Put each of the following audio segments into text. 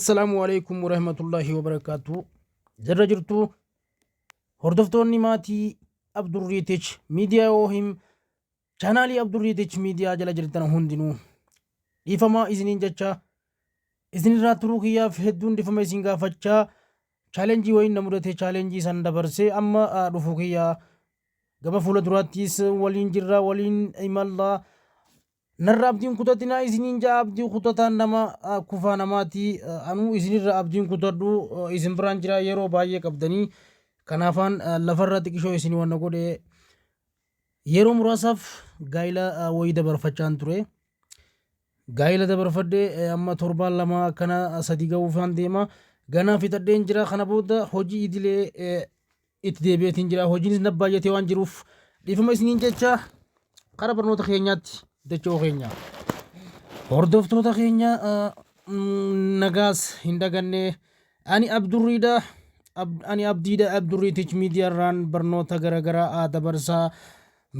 السلام عليكم ورحمة الله وبركاته. جرى جرتو هردفتوني ماتي عبد الريتش ميديا وهم channel عبد الريتش ميديا جلا جرتنا هندنو إفما إذنين جتشا إذن راتروكيا في هدون دفما إذنغا فتشا challenge وين نمرته challenge سندبرسي أما رفوكيا قبل فولا دراتيس ولين جرى ولين إمالا narra abdiin kutatina isinin jaa abdii kutataan nama kufaa namaati anuu isinirra abdiin kutadhu isin biraan jira yeroo baay'ee qabdanii kanaafaan lafarra xiqishoo isin wanna godhe yeroo muraasaaf gaayila wayii dabarfachaan ture gaayila dabarfadhe amma torbaan lama kana sadii ga'uufaan deema ganaa fixadheen jira kana booda hojii idilee itti deebi'eetiin jira hojiinis na baay'atee waan jiruuf dhiifama isiniin jecha kara barnoota keenyaatti dachoo keenya hordoftoota keenya nagaas hin daganne ani abdurriidha ani abdiidha abdurriitich miidiyaarraan barnoota garagaraa dabarsaa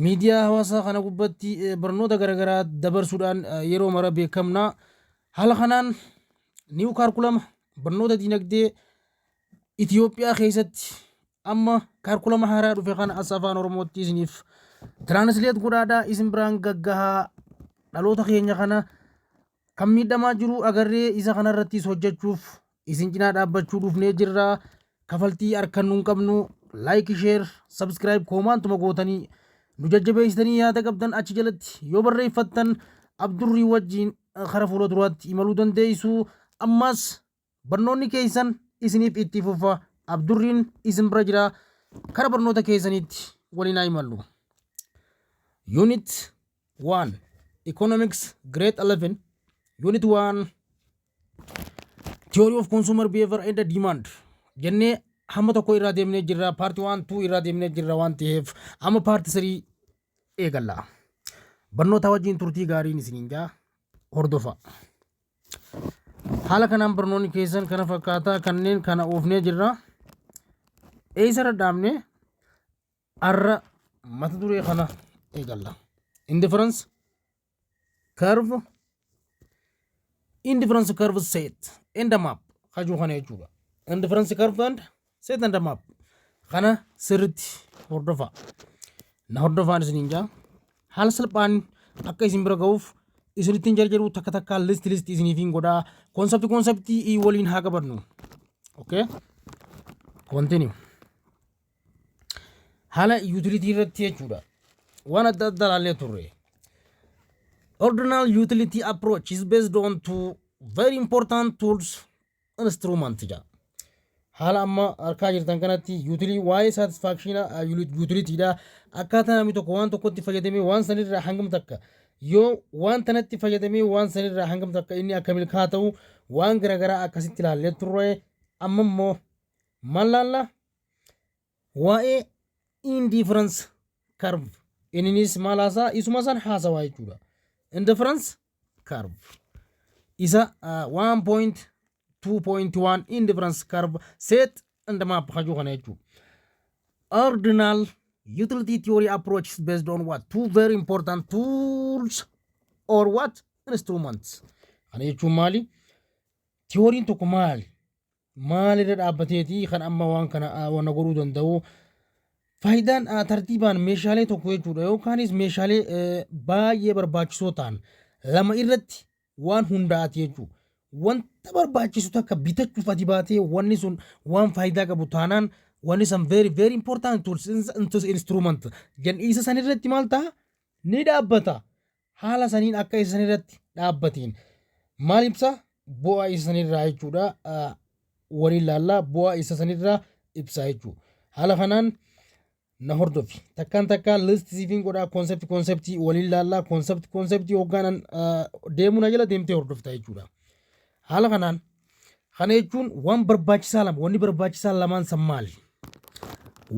miidiyaa hawaasaa kana gubbatti barnoota garagaraa dabarsuudhaan yeroo mara beekamna haala kanaan niiw kaarkulama barnoota dinagdee Itiyoophiyaa keessatti amma kaarkulama haaraa dhufe kana as afaan oromootti isiniif tiraansileet godhaadhaa isin biraan gaggahaa dhaloota keenya kana kan miidhamaa jiru agarree isa kanarrattis hojjechuuf isin cinaa dhaabbachuu dhufnee jirra kafaltii harkan nuun qabnu laayik sheer sabskiraayib koomaantuma gootanii nu jajjabeessitanii yaada qabdan achi jalatti yoo barreeffattan abdurrii wajjiin kara fuula duraatti imaluu dandeessu ammas barnoonni keessan isiniif itti fufa abdurriin isin bira jira kara barnoota keessaniitti waliin haa imallu. Unit 1 Economics Grade 11 Unit 1 Theory of Consumer Behavior and Demand jennee hamma tokko irraa deemnee jirra paartii 1 2 irraa deemnee jirra waan ta'eef amma paartii 3 eegalla barnoota wajjin turtii gaariin isiniin jaa hordofa haala kanaan barnoonni keessan kana fakkaataa kanneen kana oofnee jirra eeysarra dhaabne arra mata duree kana eegalla indifference curve set and the map kaju kana jechuudha indifference curve and set and the map kana sirritti hordofa na hordofaan isiniin jaa haala salphaan akka isin bira ga'uuf isinittiin jarjaruu takka takka list isiniifiin godhaa konseptii waliin haa qabannu okay continue haala utility irratti jechuudha waan adda addaa ilaallee turre ordinal utility approach is based on two very important tools instruments ja haala amma harkaa jirtan kanatti utility waa'ee satisfaction utility da akkaataa namni tokko waan tokkotti fayyadamee waan sanirraa hangam takka yoo waan tanatti fayyadamee waan sanirraa hangam takka inni akka milkaa ta'u waan garagaraa akkasitti ilaallee turre amma immoo maal laalla waa'ee indifference curve innis malasa isuma san haasawaa jechuudha indifference curve isa 1.2.1 indifference curve set and map kaju kana jechuudha ordinal utility theory approach is based on what two very important tools or what instruments kana jechuun maali theory tokko maali dhaabbateetii kan amma waan kana waan godhuu danda'u faayidaan tartiibaan meeshaalee tokko jechuudha yookaanis meeshaalee baay'ee barbaachisoo ta'an lama irratti waan hundaa'ati jechuudha wanta barbaachisu takka bitachuuf ati baatee wanni sun waan faayidaa qabu taanaan wanni san very important tools instrument isa san irratti maal ta'a ni dhaabbata haala saniin akka isa san irratti dhaabbatiin maal ibsa bu'aa isa sanirraa jechuudha waliin laallaa bu'aa isa sanirraa ibsa jechuudha haala kanaan na hordofi takkaan list siifin godhaa konseptii waliin laallaa konseptii hoggaanan deemuu na jala deemtee hordofta jechuudha haala kanaan kana jechuun waan barbaachisaa lama wanni barbaachisaa lamaan san maali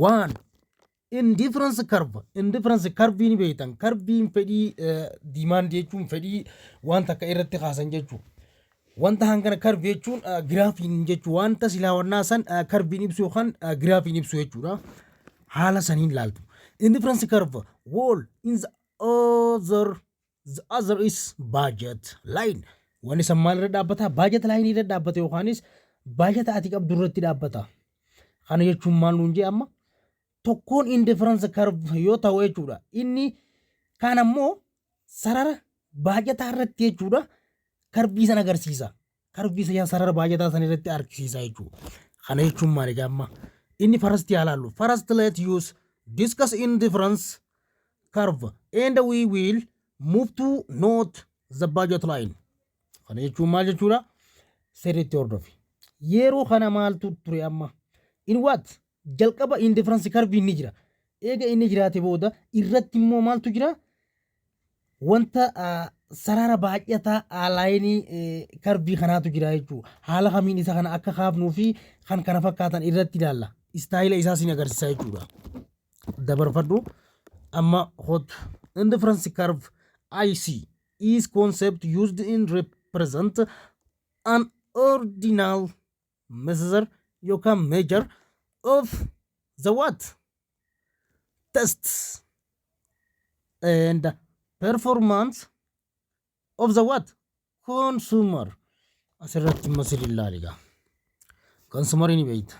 waan indifference curve ni beektan curvein fedhii demand jechuun fedhii waan takka irratti kaasan jechuudha wanta hangana curve jechuun giraafiin jechuudha wanta silaawannaa san curvein ibsu yookaan giraafiin ibsu jechuudha haala saniin laaltu indifference curve wall in the other is budget line Wanni san maal irra dhaabbata? Baajata laayinii irra dhaabbata yookaanis baajata ati qabdu irratti dhaabbata. Kana jechuun maal nuun jee amma tokkoon indifference curve yoo ta'u jechuudha. Inni kaan ammoo sarara baajataa irratti jechuudha karbii san agarsiisa. Karbii sarara baajataa san irratti agarsiisa jechuudha. Kana jechuun maal egaa amma inni first yaa laallu. First let use discuss indifference curve and we will move to note the budget line. Kana jechuun maal jechuudha? Sirriitti hordofi. Yeroo kana maaltu ture amma? In what? Jalqaba indifference curve inni jira. Eega inni jiraate booda irratti immoo maaltu jira? Wanta sarara baay'ataa laayinii karbii kanaatu jira jechuudha. Haala kamiin isa kana akka kaafnuu fi kan kana fakkaatan irratti ilaalla. Istaayila isaa siin agarsiisa jechuudha. Dabarfadhu amma hot indifference curve IC is concept used in represent an ordinal measure yookaan measure of the what? Tests and performance of the what? Consumer. Asirratti masil ilaaliga. Consumer ni beeyta.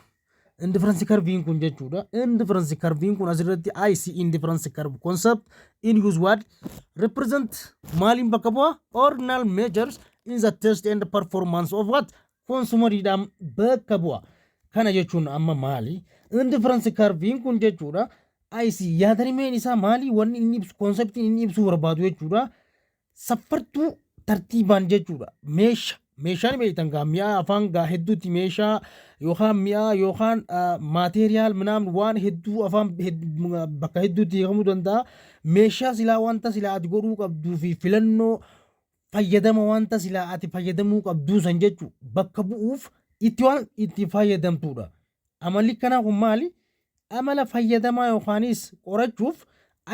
Indifference curve kun jechuudha. Indifference curve kun asirratti IC indifference curve concept in use what? Represent maalin bakka bu'a? Ordinal measures in the test and performance of what? Consumer idam bakka bu'a. Kana jechuun amma maali? Indifference curve kun jechuudha. IC yaadarimeen isaa maali? Wanni inni ibsu conceptiin inni ibsuu barbaadu jechuudha. Safartuu tartiibaan jechuudha. Meeshaan beektan gaa mi'a afaan gaa hedduutti meeshaa yookaan mi'a yookaan maateriyaal minaamin waan hedduu afaan bakka hedduutti hiikamuu danda'a. Meeshaa silaa wanta silaa ati godhuu qabduu fi filannoo fayyadama wanta silaa ati fayyadamuu qabduu san jechuudha. Bakka bu'uuf itti fayyadamtuudha. Amalli kanaa kun maali? Amala fayyadamaa yookaanis qorachuuf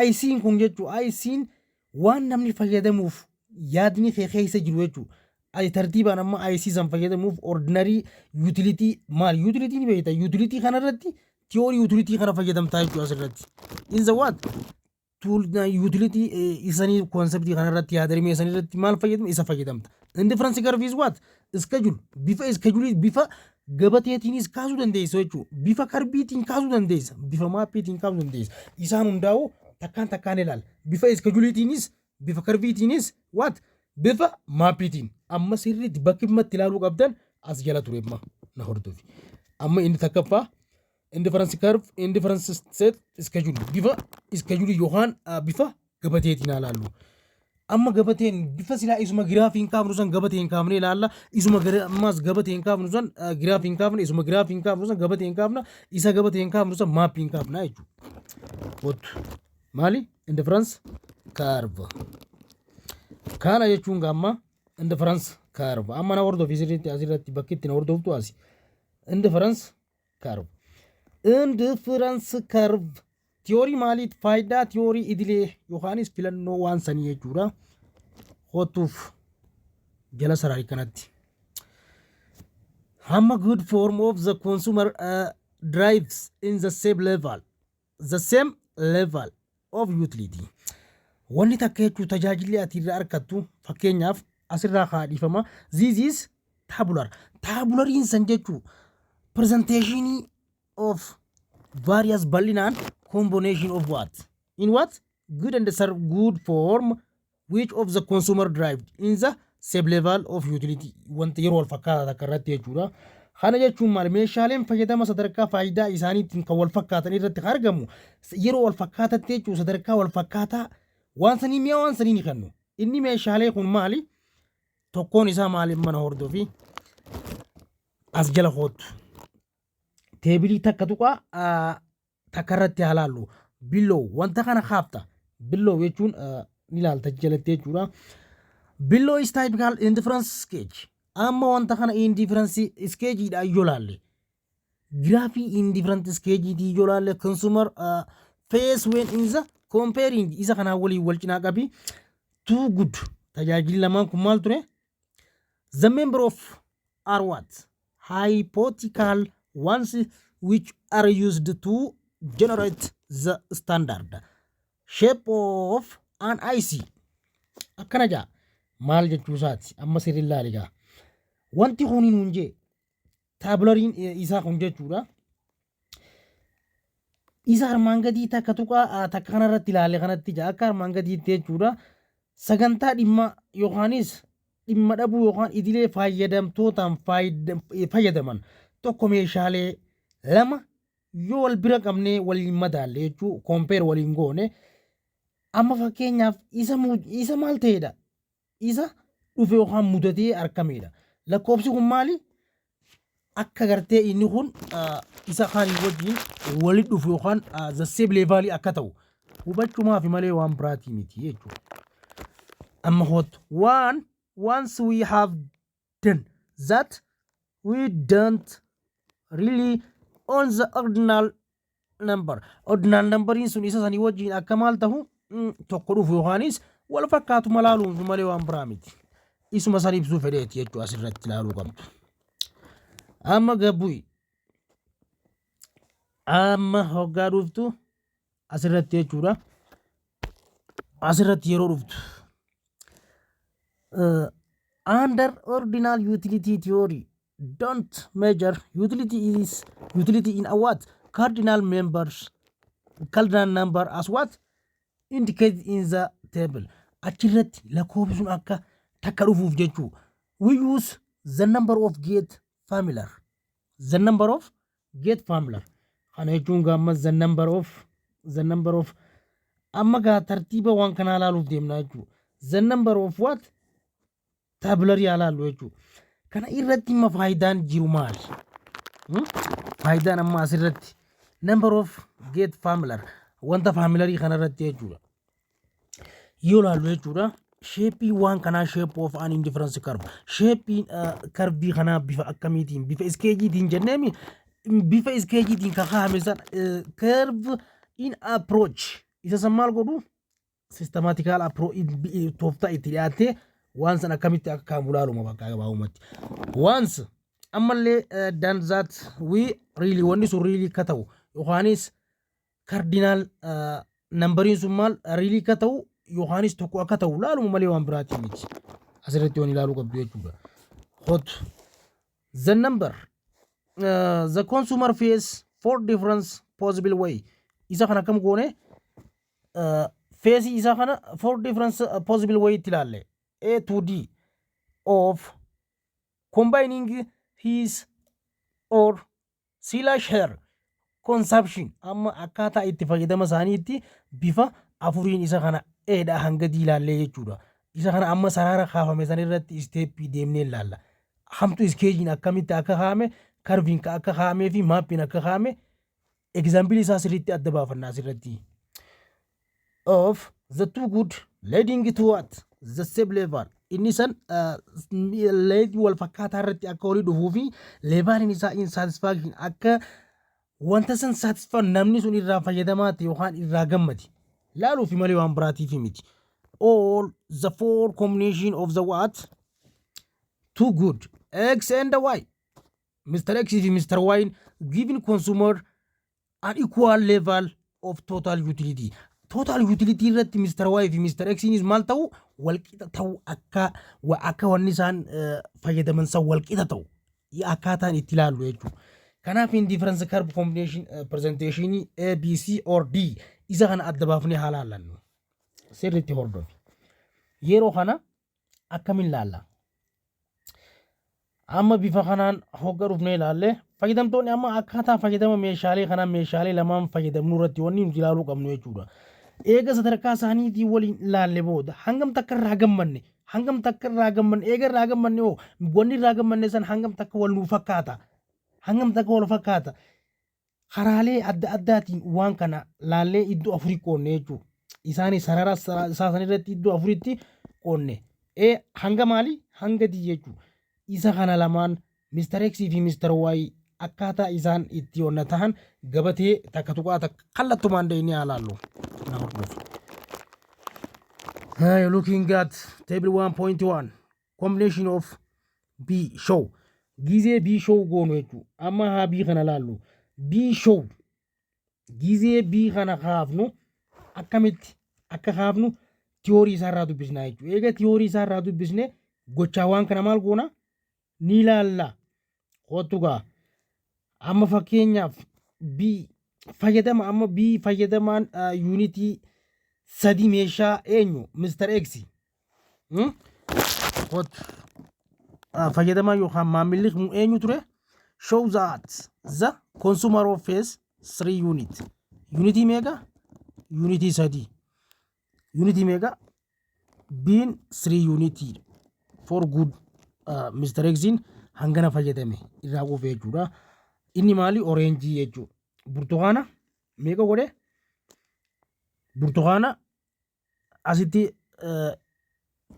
IC'n kun jechuudha. IC'n waan namni fayyadamuuf yaadni keessa jiru jechuudha. Ay tartiibaan amma IC san fayyadamuuf ordinary utility maal utility ni beekta. Utility kanarratti theory utility kana fayyadamtaa jechuudha asirratti. In the what? Tool utility isanii concept kanarratti yaadarimee isanirratti maal fayyadamu isa fayyadamta. Indifference curve is what? Schedule. Bifa gabateetiinis kaasuu dandeessa jechuudha. Bifa karbiitiin kaasuu dandeessa. Bifa maappiitiin kaasuu dandeessa. Isaan hundaa'u takkaan ilaala. Bifa iskejuliitiinis bifa karbiitiinis what? Bifa maappiitiin. Amma sirriitti bakki dhimma ilaaluu qabdan as jala ture amma na hordofi. Amma inni takkaffaa indifference curve indifference set schedule bifa schedule yookaan bifa gabateetiin ilaallu. Amma gabateen bifa silaa isuma giraafiin kaafnu san gabateen kaafnee ilaalla. Isuma ammas gabateen kaafnu san giraafiin kaafne isuma giraafiin kaafnu san gabateen kaafna isa gabateen kaafnu san maappiin kaafna jechuudha. Maali? Indifference curve. Kana jechuun gamma indifference curve. Amma na hordofi sirriitti asirratti bakki itti na hordoftu asi. Indifference curve. Indifference curve. Theory maaliit faayidaa theory idilee yookaanis filannoo waan sanii jechuudha. Hotuuf jala sararii kanatti. Hamma good form of the consumer drives in the same level of utility. Wanni takka jechuu tajaajilli ati irraa argattu fakkeenyaaf asirraa kaadhifama. This is tabular. Tabulariin san jechuu presentation of various bal'inaan combination of what? In what? Good and good form which of the consumer derived in the same level of utility. Wanta yeroo wal fakkaata takka irratti jechuudha. Kana jechuun maal meeshaaleen fayyadama sadarkaa faayidaa isaaniitiin kan wal fakkaatan irratti argamu. Yeroo wal fakkaataatti jechuun sadarkaa wal fakkaataa waan sanii mi'a waan sanii ni kennu. Inni meeshaalee kun maali? Tokkoon isaa maali mana hordofi as jala hootu. Teebilii takka tuqaa takka irratti halaallu. Below wanta kana kaafta. Below jechuun ni ilaalta jalatti jechuudha. Below is typical indifference gauge. Amma wanta kana indifference gauge dha yoo laalle. Graphii indifference gauge di yoo laalle consumer face when in the comparing isa kana walii wal cinaa qabi. Too good. Tajaajilli lamaan kun maal ture? The member of are what? Hypothetical ones which are used to generate the standard shape of an IC. Akkana jaa maal jechuusaati amma sirrii laaligaa wanti kun hin hunjee taabulariin isaa kun jechuudha isa armaan gadii takka tuqaa takka kanarratti ilaalle kanatti jaa akka armaan gadiitti jechuudha sagantaa dhimma yookaanis dhimma dhabuu yookaan idilee fayyadamtootaan fayyadaman tokko meeshaalee lama yoo wal bira qabnee waliin madaalle jechuu kompeer waliin goone amma fakkeenyaaf isa maal ta'edha isa dhufe yookaan mudatee argameedha lakkoofsi kun maali akka gartee inni kun isa kaanii wajjin walitti dhufu yookaan the same level akka ta'u hubachuumaaf malee waan biraatii miti jechuudha amma hot once we have done that we don't really on the ordinal number in sun isa sanii wajjin akka maal ta'u tokko dhufu yookaanis wal fakkaatu malaaluun malee waan biraa miti isuma san ibsuu fedheeti jechuu asirratti ilaaluu qabdu amma gabbu'i amma hoggaa dhuftu asirratti jechuudha asirratti yeroo dhuftu under ordinal utility theory don't measure utility in a what cardinal number as what indicated in the table achirratti lakkoofsi sun akka takka dhufuuf jechuu we use the number of gate familiar kana jechuun gaammas the number of amma gaa tartiiba waan kanaa ilaaluuf deemna jechuu the number of what tabulary ilaallu jechuu kana irratti imma faayidaan jiru maali faayidaan amma asirratti number of gate familiar wanta familiarii kana irratti jechuudha yoo ilaallu jechuudha sheepii waan kanaa shape of an indifference curve sheepiin karbii kanaa bifa akkamiitiin bifa iskeejiitiin jenneemi bifa iskeejiitiin kakaa'ame san curve in approach isa san maal godhu systematical approach tooftaa itti dhiyaattee waan san akkamitti akka kaamu ilaaluma bakka gabaabumatti once ammallee done that we really wanni sun really akka ta'u yookaanis cardinal nambariin sun maal really akka ta'u yookaanis tokko akka ta'u ilaaluma malee waan biraatii miti asirratti waan ilaaluu qabdu jechuudha hot the number the consumer face four different possible way isa kana akkam goone face isa kana four different possible way itti ilaalle A to D of combining his or /her consumption amma akkaataa itti fayyadama isaaniitti bifa afuriin isa kana eedha hanga D ilaallee jechuudha isa kana amma sarara kaafame san irratti isteeppii deemnee ilaalla hamtu iskeejiin akkamitti akka kaa'ame karviin akka kaa'amee fi maappiin akka kaa'ame example isaa sirriitti adda baafannaa asirratti of the two good leading to what the same level inni san leed wal fakkaataa irratti akka walii dhufuu fi leevaliin isaa insatisfaction akka wanta san satisfaan namni sun irraa fayyadamaa ta'e yookaan irraa gammadi laaluu fi malee waan biraatiif miti all the four combination of the what too good X and Y Mr. X and Mr. Y giving consumer an equal level of total utility irratti Mr. Y fi Mr. X is maal ta'u walqixa ta'u akka wanni isaan fayyadaman san walqixa ta'u akkaataan itti ilaallu jechuudha. Kanaaf indifference curve combination presentation A, B, C or D isa kana adda baafnee haala ilaallu. Sirriitti hordofi. Yeroo kana akkamiin ilaalla? Amma bifa kanaan hogga dhufnee ilaalle fayyadamtoonni amma akkaataa fayyadama meeshaalee kanaa meeshaalee lamaan fayyadamnu irratti wanni nuti ilaaluu qabnu jechuudha. Eega sadarkaa isaaniitiin waliin ilaalle booda hangam takka irraa gammanne eega irraa gammanne oo wanni irraa gammanne san hangam takka wal nuu fakkaata karaalee adda addaatiin waan kana laallee iddoo afurii qoonne jechuudha. Isaanis sarara isaan irratti iddoo afuritti qoonne hanga maali hanga D jechuudha. Isa kana lamaan Mr. X fi Mr. Y akkaataa isaan itti onna tahan gabatee takka tuqaa takka kallattumaan deeyni ilaallu. You're looking at table 1.1 combination of B show. Gizee B show goonu jechuudha. Amma haa B kana ilaallu. B show gizee B kana kaafnu akkamitti akka kaafnu tiyoorii isaarraa dubbisnaa jechuudha. Eega tiyoorii isaarraa dubbisne gochaawwan kana maal goona ni ilaalla. Kootu gaa amma fakkeenyaaf fayyadama amma fayyadamaan yuunitii sadii meeshaa eenyu Mr. X fayyadamaa yookaan maamilli eenyu ture show that the consumer of face 3 unit unity mega unity sadi unity mega being 3 unity for good Mr. Xin hangana fayyadame irraa qofee jechuudha. Inni maali orange jechuudha. Burtukaana meeqa godhe burtukaana asitti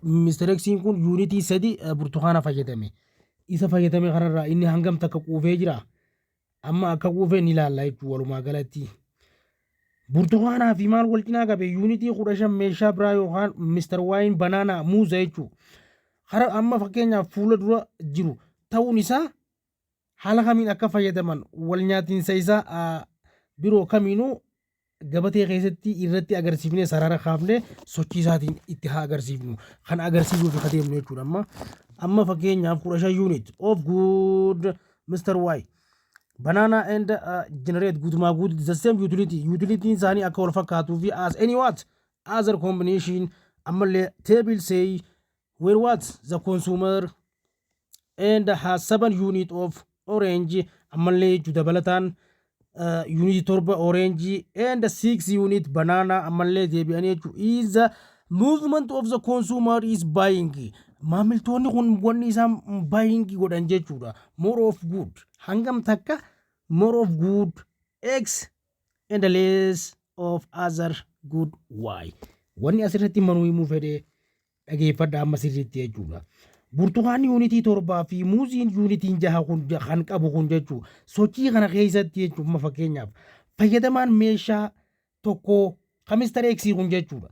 Mr. Xin kun unity sadi burtukaana fayyadame. Isa fayyadame kanarraa inni hangam takka quufee jira. Amma akka quufee ni ilaalla jechuudha walumaa galatti. Burtukaanaa fi maal wal cinaa qabe unity 15 meeshaa biraa yookaan Mr. Wine banana muuza jechuudha. Hara amma fakkeenyaaf fuula dura jiru ta'uun isaa haala kamiin akka fayyadaman wal nyaatinsa isaa biroo kamiinuu gabatee keessatti irratti agarsiifnee sarara kaafnee sochii isaatiin itti haa agarsiifnu kan agarsiisuuf akka deemnu jechuudha. Amma fakkeenyaaf 15 unit of good Mr. Y banana and generate guutumaa guututti the same utility isaanii akka wal fakkaatuu fi as any what other combination ammallee table say where what the consumer and has 7 unit of orange ammallee dabalataan unit torba orange and 6 unit banana ammallee deebi'anii jechuudha. Is the movement of the consumer is buying maamiltoonni kun wanni isaan buying godhan jechuudha. More of good hangam takka more of good X and less of other good Y. Wanni asirratti manuu himuu fedhe dhageeffadha amma sirriitti jechuudha. Burtukaanni yuunitii torbaa fi muuziin yuunitiin 6 kun kan qabu kun jechuudha. Sochii kana keessatti jechuudha fakkeenyaaf fayyadamaan meeshaa tokko kan Mr. X kun jechuudha.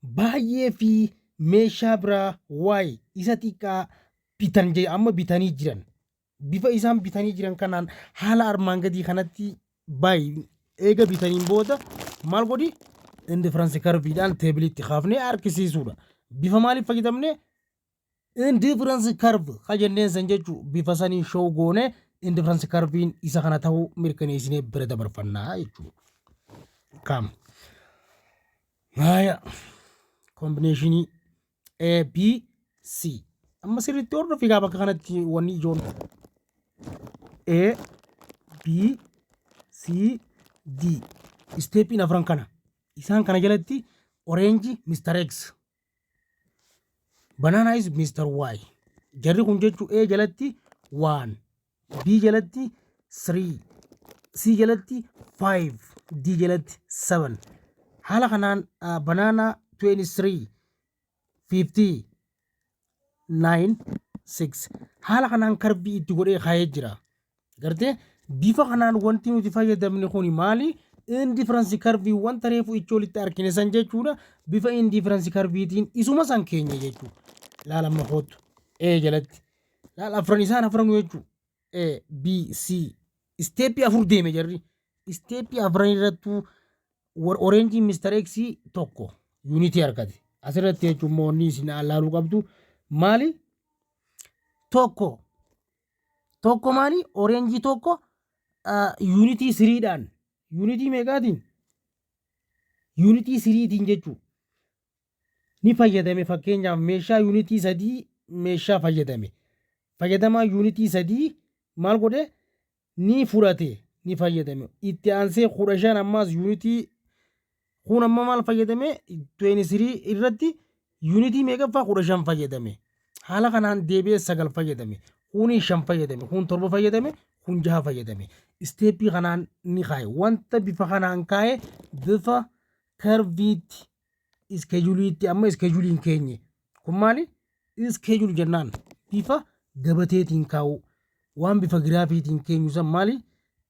Baay'ee fi meeshaa biraa Y isa xiqqaa bitan amma bitanii jiran. Bifa isaan bitanii jiran kanaan haala armaan gadii kanatti baay'ee eega bitaniin booda maal godhi indifference curve-dhaan teebilitti kaafnee harkisiisuudha. Bifa maaliif fayyadamne indifference curve kajenneen san jechuudha. Bifa sanii show goone indifference curve isa kana ta'uu mirkaneessinee bira dabarfannaa jechuudha. Kam haya combination A B C amma sirriitti hordofi gaa bakka kanatti wanni ijoon A B C D stepin afran kana isaan kana jalatti orange Mr. X banana is Mr. Y jarri kun jechu A jalatti 1 B jalatti 3 C jalatti 5 D jalatti 7 haala kanaan banana 23 50 9 6 haala kanaan karbii itti godhee kaayee jira. Gartee bifa kanaan wanti nuti fayyadamne kun maali indifference curve wanta reefu ichi olitti arkine san jechuudha. Bifa indifference curveetiin isuma san keenya jechuudha. Laala amma hootu A jalatti laala afran isaan afran jechuudha. A B C steepii 4 deeme jarri steepii afran irrattuu orange Mr. X tokko unity argate asirratti jechuun moonni isin laaluu qabdu maali tokko maali orange tokko unity 3dhaan unity meeqaatiin unity 3tiin jechuudha. Ni fayyadame fakkeenyaaf meeshaa unity 3 meeshaa fayyadamaa unity 3 maal godhe ni fudhate ni fayyadame itti aansee 15 ammaas unity kun amma maal fayyadame 23 irratti unity meeqaffaa 15 fayyadame haala kanaan deebi'ee 9 fayyadame kun 5 fayyadame kun 7 fayyadame kun 6 fayyadame steepii kanaan ni kaaye wanta bifa kanaan kaaye bifa karviitti iskeejuliitti amma iskeejuliin keenye kun maali iskeejul jennaan bifa gabateetiin kaa'u waan bifa giraafiitiin keenyu san maali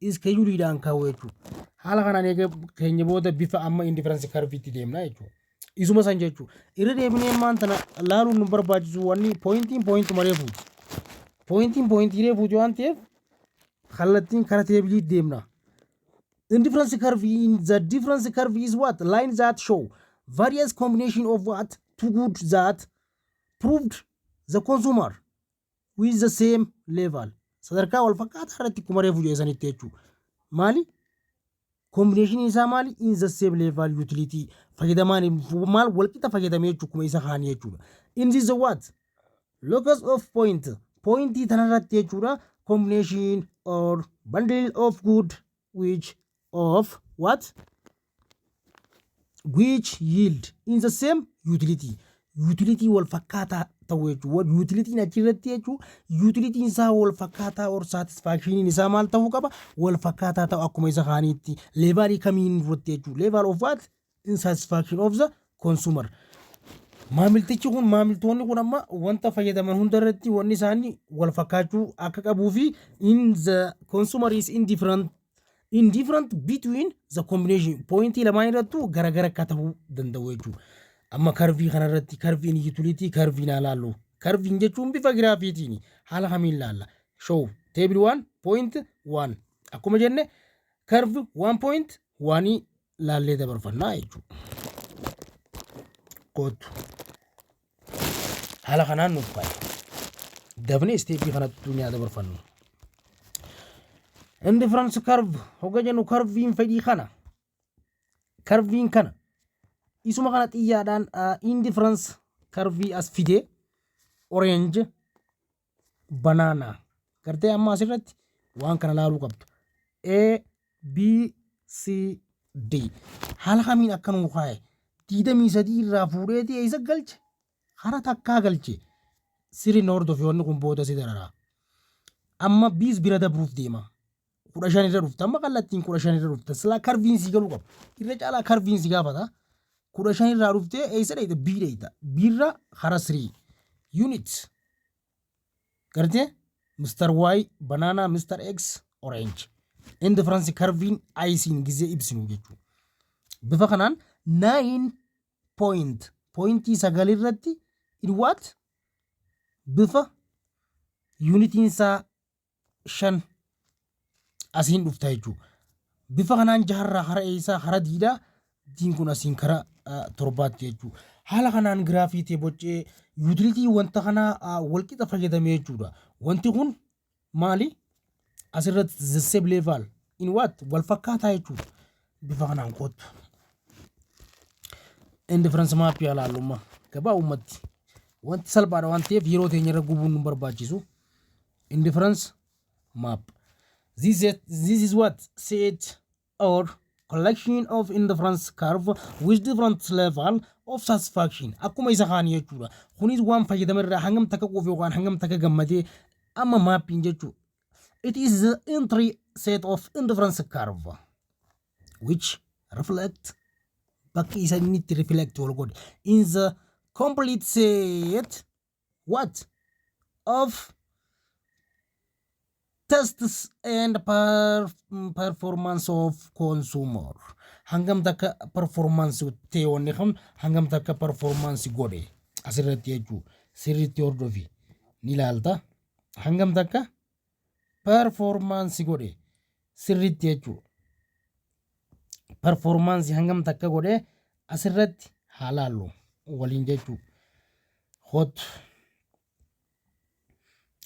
iskeejuliidhaan kaa'u jechuudha. Haala kanaan eega keenya booda bifa amma indifference curve-itti deemna jechuudha. Isuma san jechuudha. Irra deebinee maanta laaluun nu barbaachisu wanni pointiin reefuuti. Pointiin reefuuti waan ta'eef kallattiin kara teebiliitti deemna. Indifference curve in the difference curve is what? Lines that show various combination of what? too good that proved the consumer with the same level. sadarkaa wal fakkaataa irratti kuma reefu jeesanitti jechuudha. Maali? Combination isaa maali? In the same level utility fayyadamaan maal walqixa fayyadamee jechuudha kuma isa kaanii jechuudha. In this what? Locus of point. Pointii tanarratti jechuudha. Combination or bundle of good which of what? Which yield in the same utility. Utility wal fakkaataa ta'u jechuudha. Utility achirratti jechuudha. Utility isaa wal fakkaataa or satisfaction isaa maal ta'uu qaba? Wal fakkaataa ta'u akkuma isa kaaniitti. Level kamiin irratti jechuudha. Level of what? In satisfaction of the consumer. Maamiltichi kun maamiltoonni kun amma wanta fayyadaman hundarratti wanni isaanii wal fakkaachuu akka qabuu fi in the consumer is indifferent between the combination. Pointii lamaan irrattuu garagara akka ta'uu danda'u jechuudha. Amma karvii kanarratti karviin utility karviin ilaallu. Karviin jechuun bifa giraafiitiin haala kamiin ilaalla. Show table 1.1 akkuma jenne karvi 1.1 laallee dabarfannaa jechuudha. Kootu haala kanaan nuuf faaya. Dafnee isteeppii kanatti nyaata dabarfannu. Indifference curve hogga jennu karviin fedhii kana. Karviin kana isuma kana xiyyaadhaan indifference curve as fide orange banana gartee amma asirratti waan kana laaluu qabdu. A B C D haala kamiin akka nuu kaaye 23 irraa fuudheeti eessa galche hara takkaa galche sirriin hordofi wanni kun booda si darara. Amma biis bira dabruuf deema. 15 irra dhufta amma kallattiin 15 irra dhufta silaa karviin si galuu qabu. Irra caalaa karviin si gaafata. 15 irraa dhuftee eessa dheeyta B dheeyta. B irra hara 3 units gartee Mr. Y banana Mr. X orange. Indifference karviin ayisiin gizee ibsinu jechuudha. Bifa kanaan 9 point pointii 9 irratti in what? Bifa unitiin isaa 5 asiin dhufta jechuudha. Bifa kanaan jaharraa hara eessaa hara diidaa diin kun asiin kara torbaatti jechuudha. Haala kanaan giraafii ta'e boccee utility wanta kanaa walqixa fayyadamee jechuudha. Wanti kun maali? Asirratti the same level in what? Wal fakkaataa jechuudha. Bifa kanaan qootu. Indifference maappii alaalummaa gabaa uummatti. Wanti salphaadha waan ta'eef yeroo teenya irra gubuun nu barbaachisu. Indifference map. This is what set or collection of indifference curve with different level of satisfaction. Akkuma isa kaanii jechuudha. Kunis waan fayyadame irraa hangam takka quufe yookaan hangam takka gammadee amma maappiin jechuudha. It is the entry set of indifference curve which reflect bakki isa inni itti reflect wal godhe in the complete set what of tests and performance of consumer. Hangam takka performance ta'e wanni kun hangam takka performance godhe asirratti jechuudha. Sirriitti hordofi ni ilaalta. Hangam takka performance godhe sirriitti jechuudha. Performance hangam takka godhe asirratti haalaallu waliin jechuudha. Hot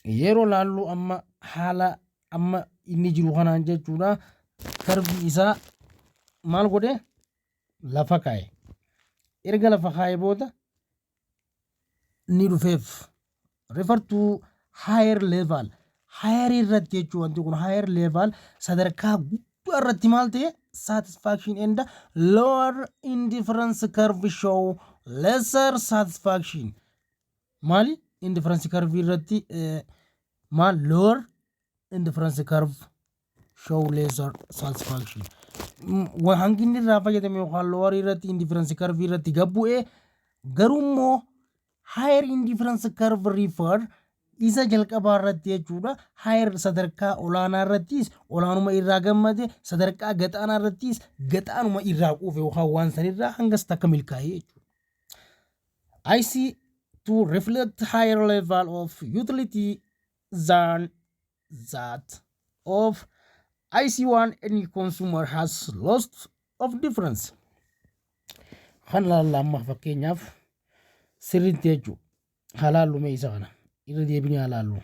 yeroo laallu amma haala amma inni jiru kanaan jechuudha. Karbii isaa maal godhe lafa kaa'e. Erga lafa kaa'e booda ni dhufeef. Refer to higher level. Higher irratti jechuudha wanti kun higher level sadarkaa guddaa irratti maal ta'e satisfaction and lower indifference curve show lesser satisfaction. Maali? Indifference curve irratti maal lower indifference curve show lesser satisfaction. Hanginni irraa fayyadame yookaan lower irratti indifference curve irratti gabbu'ee garummoo higher indifference curve refer isa jalqabaa irratti jechuudha. Higher sadarkaa olaanaa irrattis olaanuma irraa gammade sadarkaa gaxaanaa irrattis gaxaanuma irraa quufe yookaan waan san irraa hangas takka milkaa'ee jechuudha. I see to reflect higher level of utility than that of IC1 any consumer has lost of difference. Kan lallama fakkeenyaaf sirriitti jechuudha. Halaallu mee isa kana irra deebinee halaallu.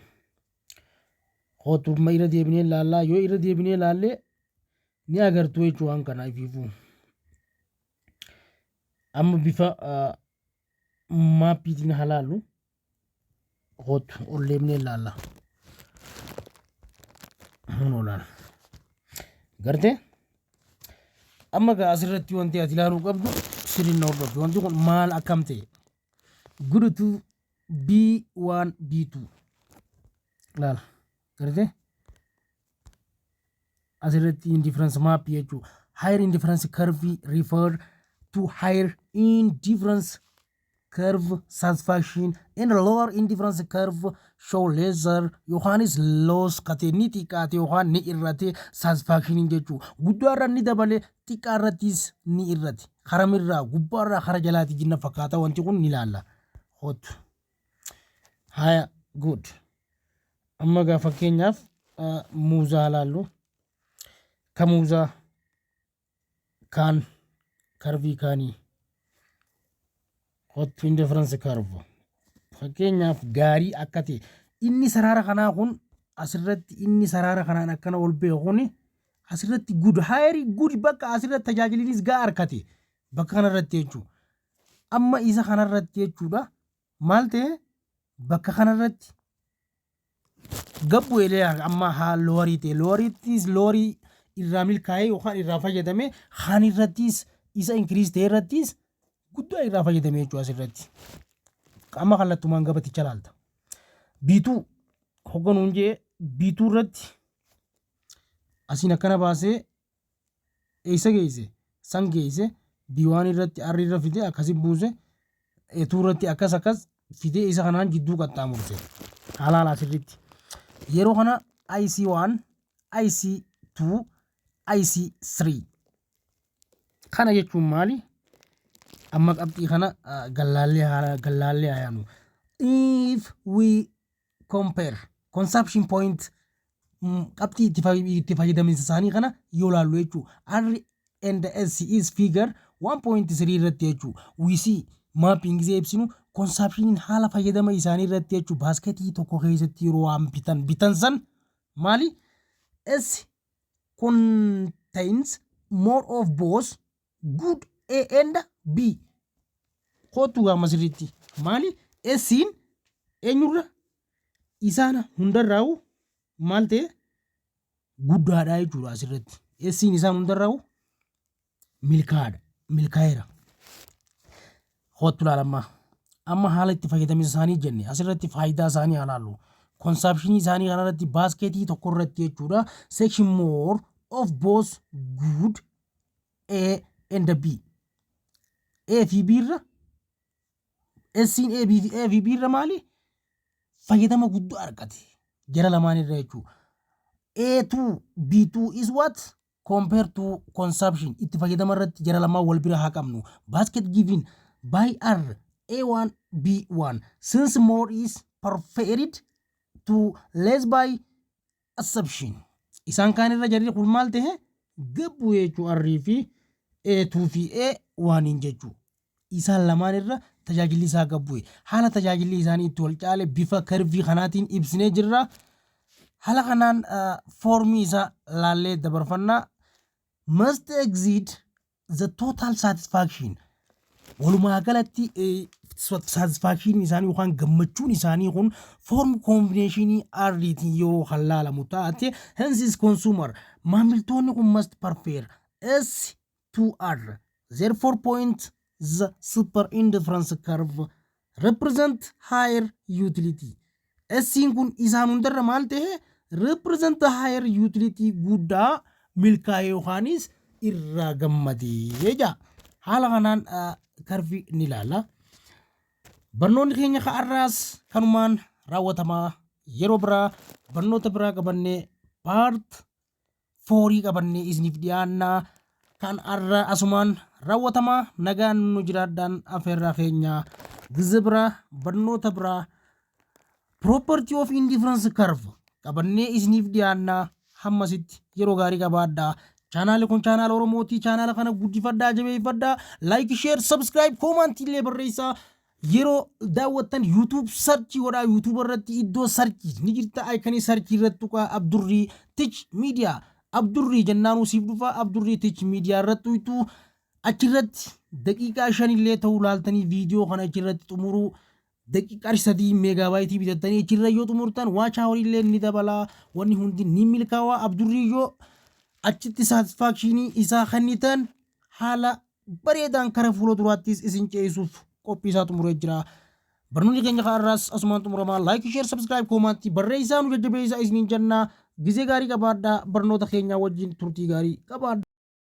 Qootuma irra deebinee laallaa yoo irra deebinee laallee ni agartuu jechuudha waan kana ifiifuu. Amma bifa maappiitiin halaallu qootu ol deebinee laallaa. Hunuulaan gartee amma gaa asirratti wanti ati ilaaluu qabdu sirriin hordofti. Wanti kun maal akkam ta'e gudutu B1 B2 laala gartee asirratti indifference map jechuudha. Higher indifference curve refer to higher indifference curve satisfaction and lower indifference curve show lesser Yohanis loss kateni xiqqaate yookaan ni irrate satisfaction jechuudha. Guddaarra ni dabale xiqqaarrattis ni irrate. Karamirraa gubbaarraa kara jalaati jinna fakkaata wanti kun ni laalla. Hot. Haya good. Amma gaa fakkeenyaaf muuzaa laallu. Ka muuzaa kaan karvii kaanii. Hot indifference curve. Fakkeenyaaf gaarii akka ta'e inni saraara kanaa kun asirratti inni saraara kanaan akkana ol beekuun asirratti good higher good bakka asirratti tajaajilinis gaa arkate bakka kanarratti jechuudha. Amma isa kanarratti jechuudha maal ta'e bakka kanarratti gabbu elee amma haa loorii ta'e looriittis loorii irraa milkaa'ee yookaan irraa fayyadame haan irrattis isa inkiriis ta'e irrattis guddaa irraa fayyadame jechuudha asirratti. Amma kallattumaan gabaticha laalta. Biituu hogganuun jee biituu irratti asiin akkana baasee eessa geesse san geesse B1 irratti arri irra fide akkasi buuse eetuu irratti akkas fide isa kanaan jidduu qaxxaamurse halaala asirratti. Yeroo kana IC1 IC2 IC3 kana jechuun maali? Amma qabxii kana gallaallee hayaanu. If we compare consumption point qabxii itti fayyadaminsa isaanii kana yoo laallu jechuudha. R and S is figure 1.3 irratti jechuudha. We see mapping gisee ibsinu consumption haala fayyadama isaanii irratti jechuudha. Baasketii tokko keessatti yeroo waan bitan san maali? S contains more of both good A and B. Kootu gaa masiritti maali? Esiin eenyurra isaana hundarraa'u maal ta'e guddaadha jechuudha asirratti. Esiin isaan hundarraa'u milkaa'eera. Kootu laalammaa. Amma haala itti fayyadamisa isaanii jenne asirratti faayidaa isaanii halaallu. Consumption isaanii kanarratti baasketii tokko irratti jechuudha. Section more of both good A and B. A fi B irra Esiin A fi B irra maali? Fayyadama guddaa argate. Jara lamaan irra jechuudha. A2 B2 is what? Compared to consumption. Itti fayyadama irratti jara lamaan wal bira haa qabnu. Basket given by R A1 B1 since more is preferred to less by assumption. Isaan kaan irra jarri kun maal ta'e? Gabbu jechuudha R fi A2 fi A1 jechuudha. Isaan lamaan irra tajaajilli isaa gabbu'e. Haala tajaajilli isaanii itti wal caale bifa karvii kanaatiin ibsinee jirra. Haala kanaan foormii isaa laallee dabarfannaa must exceed the total satisfaction. Walumaa galatti satisfaction isaanii yookaan gammachuun isaanii kun form combinationii ardiitiin yeroo kan laalamu taate hence is consumer maamiltoonni kun must prefer S to R. Therefore point the super indifference curve represent higher utility. Esiin kun isaan hundarra maal ta'e represent higher utility guddaa milkaa'ee yookaanis irraa gammadee jaa. Haala kanaan karvii ni ilaalla. Barnoonni keenya ka'arraas kanumaan raawwatamaa yeroo biraa barnoota biraa qabannee part 4 qabannee isiniif dhiyaannaa kan arra asumaan raawwatamaa nagaan nu jiraadhaan afeerraa keenya gize biraa barnoota biraa property of indifference curve qabannee isiniif dhiyaannaa hammasitti yeroo gaarii qabaadhaa. Channel kun channel Oromooti. Channel kana guddifadhaa jabeeffadhaa. Like, share, subscribe, comment illee barreessaa. yeroo daawwattan YouTube sarchi godhaa YouTube irratti iddoo sarchi ni jirta aikanii sarchi irratti tuqaa Abdurrii Tech Media Abdurrii jennaanuu siif dhufa Abdurrii Tech Media irratti tu achirratti daqiiqaa 5 illee ta'uu laaltanii viidiyoo kana achirratti xumuruu daqiiqaa 3 meegaabaaytii bitattanii achirra yoo xumurtan waachaa horiillee ni dabalaa wanni hundi ni milkaawaa Abdurrii yoo achitti satisfaakshinii isaa kennitan haala bareedaan kara fuula duraattis isin ceessuuf qophii isaa xumuree jira. Barnoonni keenya kaarraas asumaan xumuramaa laayik sheer sabskiraayib koomaantii barreessaa nu jajjabeessaa isiniin jennaa gisee gaarii qabaadhaa barnoota keenyaa wajjin turtii gaarii qabaadhaa.